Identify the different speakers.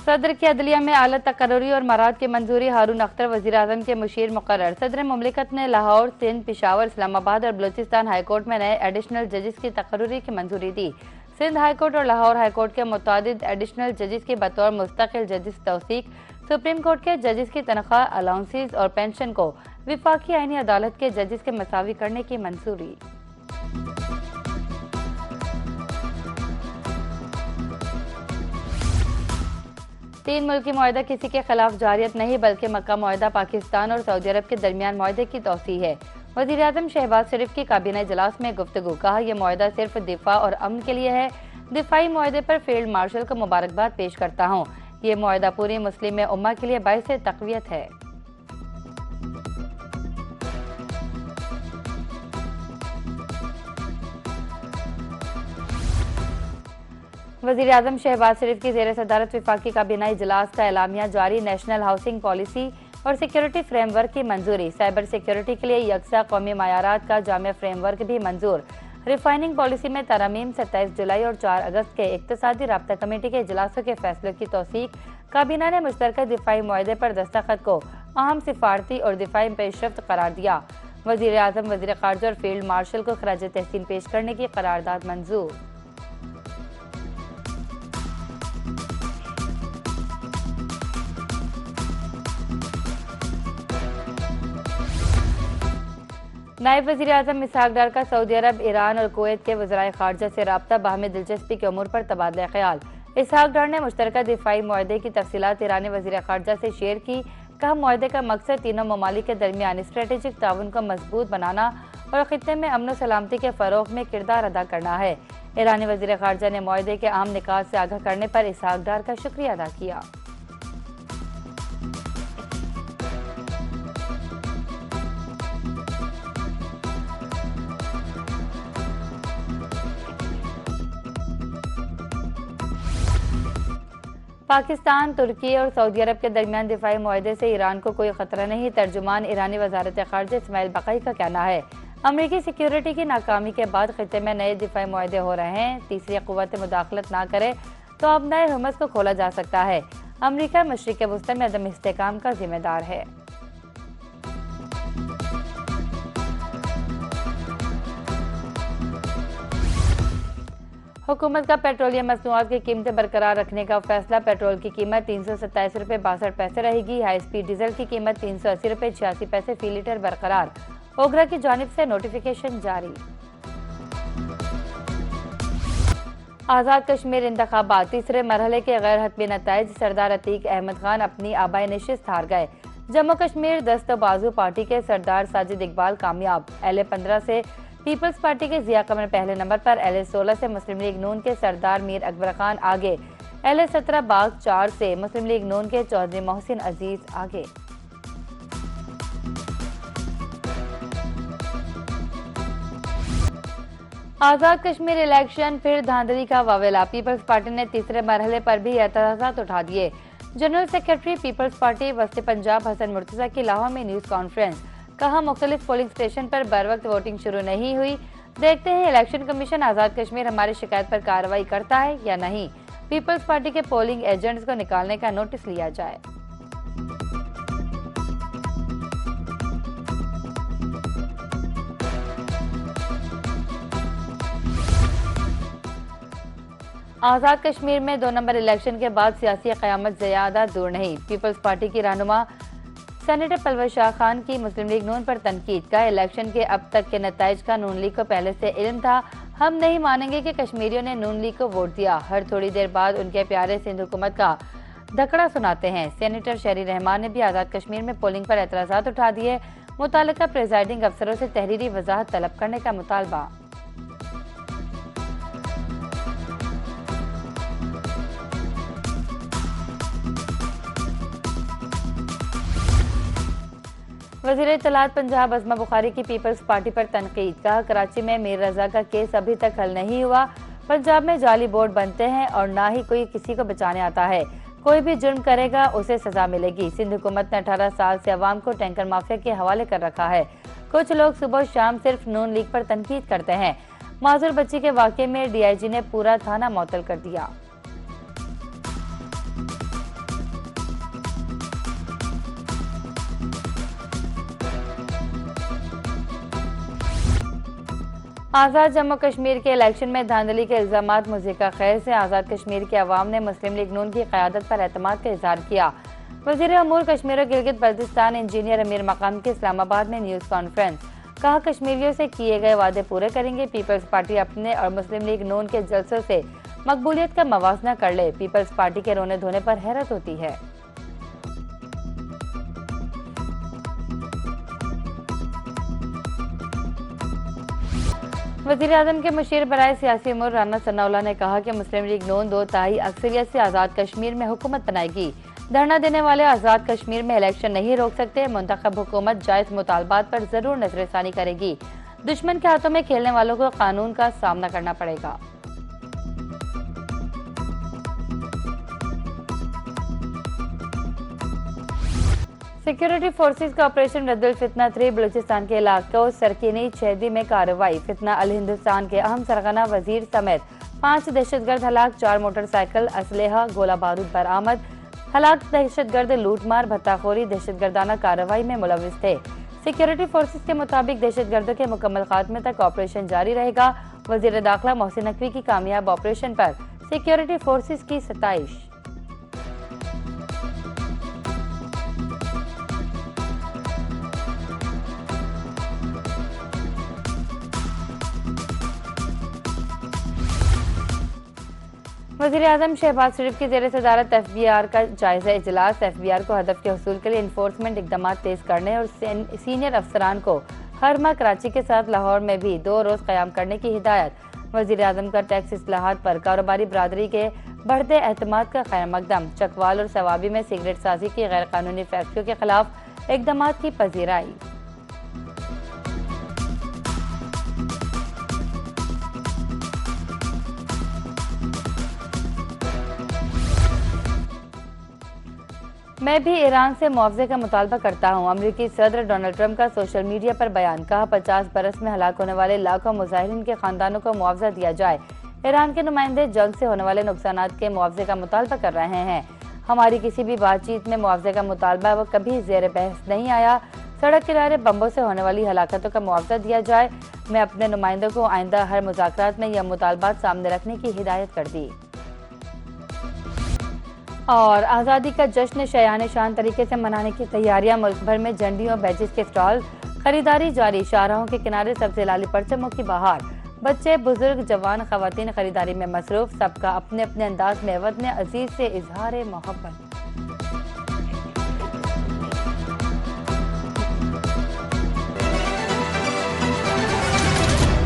Speaker 1: सदर की अदलिया में आला तकर्री और मराद की मंजूरी। हारून अख्तर वज़ीर-ए-आज़म के मुशीर मुकर्रर। सदर मुमलिकत ने लाहौर, सिंध, पेशावर, इस्लामाबाद और बलूचिस्तान हाईकोर्ट में नए एडिशनल जजेस की तकर्री की मंजूरी दी। सिंध हाईकोर्ट और लाहौर हाईकोर्ट के मुतादिद एडिशनल जजेस की बतौर मुस्तकिल जजेस तौसीक। सुप्रीम कोर्ट के जजेस की तनख्वाह, अलाउंसेस और पेंशन को विफाकी आईनी अदालत के जजेस के मसावी करने की मंजूरी। तीन मुल्की मुआहदा किसी के खिलाफ जारियत नहीं, बल्कि मक्का मुआहदा पाकिस्तान और सऊदी अरब के दरमियान मुआहदे की तौसीह है। वज़ीर-ए-आज़म शहबाज शरीफ की काबीना इजलास में गुफ्तगू। कहा, यह मुआहदा सिर्फ दिफा और अमन के लिए है। दिफाई मुआहदे पर फील्ड मार्शल को मुबारकबाद पेश करता हूँ। ये मुआहदा पूरी मुस्लिम उम्मा के लिए बाइसे तक़वियत है। वज़ीर-ए-आज़म शहबाज शरीफ की ज़ेर सदारत वफाकी काबीना इजलास का एलामिया जारी। नेशनल हाउसिंग पॉलिसी और सिक्योरिटी फ्रेमवर्क की मंजूरी। साइबर सिक्योरिटी के लिए यकसा कौमी मायारात का जामिया फ्रेमवर्क भी मंजूर। रिफाइनिंग पॉलिसी में तरमीम। 27 जुलाई और 4 अगस्त के इक़्तिसादी राब्ता कमेटी के इजलासों के फैसलों की तौसीक। काबीना ने मुश्तरका दिफाई मुआहदे पर दस्तखत को अहम सिफारती और दिफाई पेशरफ्त करार दिया। वज़ीर-ए-आज़म, वज़ीर ख़ारजा और फील्ड मार्शल को ख़राज तहसीन पेश करने की करारदाद मंजूर। नायब वज़ीर-ए-आज़म इसहाक डार का सऊदी अरब, ईरान और कुवैत के वज़राए ख़ारजा से रब्ता। बाहमी दिलचस्पी के उमूर पर तबादला ख्याल। इसहाक डार ने मुश्तरका दिफाई मुआहदे की तफसीलात ईरानी वज़ीर ख़ारजा से शेयर की। कहा, मुआहदे का मकसद तीनों ममालिक के दरमियान स्ट्रेटेजिक ताउन को मजबूत बनाना और ख़ित्ते में अमन सलामती के फ़रोग़ में किरदार अदा करना है। ईरानी वज़ीर ख़ारजा ने मुआहदे के अहम निकात से आगाह करने पर इसहाक डार का शुक्रिया अदा किया। पाकिस्तान, तुर्की और सऊदी अरब के दरमियान दिफाई मुआहदे से ईरान को कोई खतरा नहीं। तर्जुमान ईरानी वज़ारत ख़ारजा इस्माइल बक़ई का कहना है, अमरीकी सिक्योरिटी की नाकामी के बाद खित्ते में नए दिफाई मुआहदे हो रहे हैं। तीसरी क़ुव्वत मुदाखलत ना करे तो अब नए हुमस को खोला जा सकता है। अमरीका मशरिक़ वस्ती में अदम इस्तेहकाम का जिम्मेदार है। हुकूमत का पेट्रोलियम मसनूआत की कीमतें बरकरार रखने का फैसला। पेट्रोल की कीमत 327 रुपये 62 पैसे रहेगी। हाई स्पीड डीजल की कीमत 380 रुपये 86 पैसे फी लीटर बरकरार। ओगरा की जानिब से नोटिफिकेशन जारी। आज़ाद कश्मीर इंतखाबात, तीसरे मरहले के गैर हतमी नताइज। सरदार अतीक अहमद खान अपनी आबाई नशिस्त हार गए। जम्मू कश्मीर दस्त बाजू पार्टी के सरदार साजिद इकबाल कामयाब। LA-15 से पीपल्स पार्टी के जिया कमर पहले नंबर पर। LA-16 से मुस्लिम लीग नून के सरदार मीर अकबर खान आगे। LA-17 बाग 4 से मुस्लिम लीग नून के चौधरी मोहसिन अजीज आगे। आज़ाद कश्मीर इलेक्शन फिर धांधली का वावेला। पीपल्स पार्टी ने तीसरे मरहले पर भी एतराज़ात उठा दिए। जनरल सेक्रेटरी पीपल्स पार्टी वस्ती पंजाब हसन मुर्तज़ा की लाहौर में न्यूज़ कॉन्फ्रेंस। कहा, मुख्तलिफ पोलिंग स्टेशन पर बर वक्त वोटिंग शुरू नहीं हुई। देखते हैं इलेक्शन कमीशन आज़ाद कश्मीर हमारी शिकायत पर कार्रवाई करता है या नहीं। पीपल्स पार्टी के पोलिंग एजेंट्स को निकालने का नोटिस लिया जाए। आज़ाद कश्मीर में 2 नंबर इलेक्शन के बाद सियासी क़यामत ज़्यादा दूर नहीं। पीपल्स पार्टी की रहनुमा सेनेटर परवेज़ शाह खान की मुस्लिम लीग नून पर तनकीद। का इलेक्शन के अब तक के नताइज का नून लीग को पहले से इल्म था। हम नहीं मानेंगे कि कश्मीरियों ने नून लीग को वोट दिया। हर थोड़ी देर बाद उनके प्यारे सिंध हुकूमत का धकड़ा सुनाते हैं। सेनेटर शहरी रहमान ने भी आज़ाद कश्मीर में पोलिंग पर एतराज़ात उठा दिए। मुतालिका प्रिजाइडिंग अफसरों से तहरीरी वजाहत तलब करने का मुतालबा। वज़ीर इत्तलात पंजाब अज़मा बुखारी की पीपल्स पार्टी पर तनकीद। कहा, कराची में मीर रजा का केस अभी तक हल नहीं हुआ। पंजाब में जाली बोर्ड बनते हैं और ना ही कोई किसी को बचाने आता है। कोई भी जुर्म करेगा उसे सजा मिलेगी। सिंध हुकूमत ने 18 साल से अवाम को टैंकर माफिया के हवाले कर रखा है। कुछ लोग सुबह शाम सिर्फ नून लीग पर तनकीद करते हैं। माजूर बच्ची के वाक़े में DIG ने पूरा थाना मुअत्तल कर दिया। आज़ाद जम्मू कश्मीर के इलेक्शन में धांधली के इल्जामात मुज़ीका खैर से आज़ाद कश्मीर के अवाम ने मुस्लिम लीग नून की क़यादत पर एतमाद का इजहार किया। वज़ीर अमूर कश्मीर और गिलगित बल्तिस्तान इंजीनियर अमीर मकाम की इस्लामाबाद में न्यूज़ कॉन्फ्रेंस। कहा, कश्मीरियों से किए गए वादे पूरे करेंगे। पीपल्स पार्टी अपने और मुस्लिम लीग नून के जलसों से मकबूलियत का मवाजना कर ले। पीपल्स पार्टी के रोने धोने पर हैरत होती है। वज़ीर-ए-आज़म के मुशीर बराए सियासी उमूर राना सनाउल्लाह ने कहा कि मुस्लिम लीग नून 2/3 अक्सरियत से आज़ाद कश्मीर में हुकूमत बनाएगी। धरना देने वाले आज़ाद कश्मीर में इलेक्शन नहीं रोक सकते। मुंतखब हुकूमत जायज़ मुतालबात पर जरूर नजरसानी करेगी। दुश्मन के हाथों में खेलने वालों को कानून का सामना करना पड़ेगा। सिक्योरिटी फोर्सेस का ऑपरेशन रद्दुल फितना 3 बलूचिस्तान के इलाकों सरकीनी छेदी में कार्रवाई। फितना अल हिंदुस्तान के अहम सरगना वजीर समेत 5 दहशतगर्द हलाक, 4 मोटरसाइकिल, असलहा, गोला बारूद बरामद। हलाक दहशतगर्द लूटमार, भत्ताखोरी, दहशतगर्दाना कार्रवाई में मुलविस थे। सिक्योरिटी फोर्सेस के मुताबिक दहशतगर्दों के मुकम्मल खात्मे तक ऑपरेशन जारी रहेगा। वजीर दाखिला मोहसिन नकवी की कामयाब ऑपरेशन पर सिक्योरिटी फोर्सेस की सताइश। वज़ीर-ए-आज़म शहबाज शरीफ की ज़ेर सदारत FBI का जायजा इजलास। FBI को हदफ के हसूल के लिए इन्फोर्समेंट इकदाम तेज करने और सीनियर अफसरान को हर माह कराची के साथ लाहौर में भी 2 रोज़ क़याम करने की हिदायत। वज़ीर-ए-आज़म का टैक्स इस्लाहात पर कारोबारी बरादरी के बढ़ते एतमाद का खैर मकदम। चकवाल और सवाबी में सिगरेट साजी की गैर कानूनी फैक्ट्रियों के खिलाफ इकदाम की पजीराई। मैं भी ईरान से मुआवजे का मुतालबा करता हूँ। अमरीकी सदर डोनाल्ड ट्रंप का सोशल मीडिया पर बयान। कहा, 50 बरस में हलाक होने वाले लाखों मुजाहिरीन के खानदानों को मुआवजा दिया जाए। ईरान के नुमाइंदे जंग से होने वाले नुकसानात के मुआवजे का मुतालबा कर रहे हैं। हमारी किसी भी बातचीत में मुआवजे का मुतालबा वो कभी ज़ेर बहस नहीं आया। सड़क किनारे बम्बों से होने वाली हलाकतों का मुआवजा दिया जाए। मैं अपने नुमाइंदों को आइंदा हर मुज़ाकरात में यह मुतालबात सामने रखने की हिदायत कर दी। और आज़ादी का जश्न शयान शान तरीके से मनाने की तैयारियां। मुल्क भर में झंडियों बैजेस के स्टॉल, खरीदारी जारी। शाहराहों के किनारे सबसे लाली परचमों की बहार। बच्चे, बुजुर्ग, जवान, खवातीन खरीदारी में मसरूफ। सबका अपने अपने अंदाज में वतन अजीज से इजहार मोहब्बत।